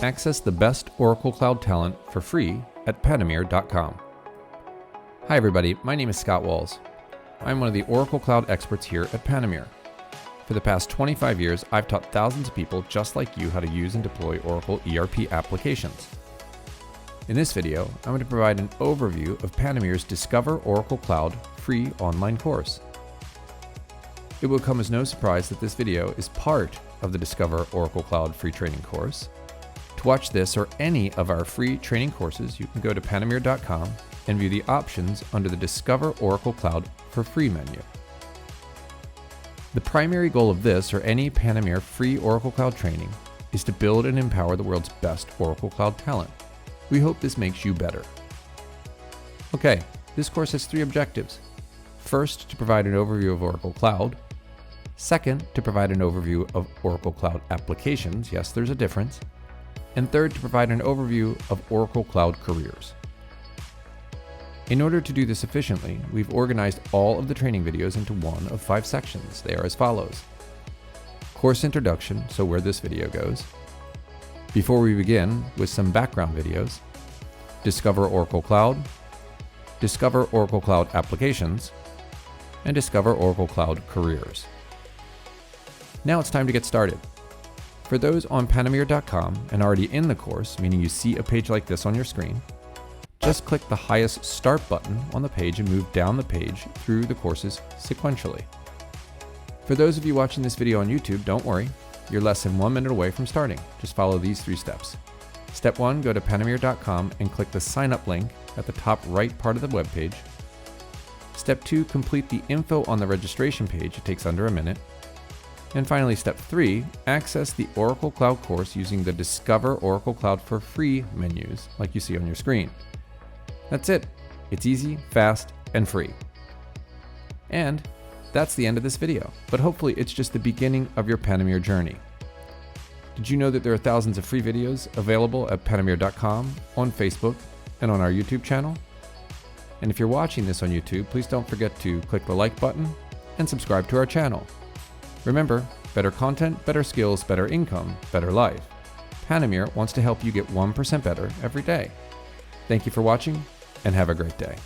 Access the best Oracle Cloud talent for free at Panameer.com. Hi everybody, my name is Scott Walls. I'm one of the Oracle Cloud experts here at Panameer. For the past 25 years, I've taught thousands of people just like you how to use and deploy Oracle ERP applications. In this video, I'm going to provide an overview of Panameer's Discover Oracle Cloud free online course. It will come as no surprise that this video is part of the Discover Oracle Cloud free training course. To watch this or any of our free training courses, you can go to Panameer.com and view the options under the Discover Oracle Cloud for free menu. The primary goal of this or any Panameer free Oracle Cloud training is to build and empower the world's best Oracle Cloud talent. We hope this makes you better. Okay, this course has three objectives. First, to provide an overview of Oracle Cloud. Second, to provide an overview of Oracle Cloud applications. Yes, there's a difference. And third, to provide an overview of Oracle Cloud careers. In order to do this efficiently, we've organized all of the training videos into one of 5 sections. They are as follows. Course introduction, so where this video goes. Before we begin, with some background videos. Discover Oracle Cloud. Discover Oracle Cloud applications. And Discover Oracle Cloud careers. Now it's time to get started. For those on Panameer.com and already in the course, meaning you see a page like this on your screen, just click the highest Start button on the page and move down the page through the courses sequentially. For those of you watching this video on YouTube, don't worry, you're less than 1 minute away from starting. Just follow these 3 steps. Step 1, go to Panameer.com and click the Sign Up link at the top right part of the web page. Step 2, complete the info on the registration page. It takes under a minute. And finally, step 3, access the Oracle Cloud course using the Discover Oracle Cloud for free menus like you see on your screen. That's it. It's easy, fast, and free. And that's the end of this video, but hopefully it's just the beginning of your Panameer journey. Did you know that there are thousands of free videos available at Panameer.com, on Facebook, and on our YouTube channel? And if you're watching this on YouTube, please don't forget to click the like button and subscribe to our channel. Remember, better content, better skills, better income, better life. Panameer wants to help you get 1% better every day. Thank you for watching, and have a great day.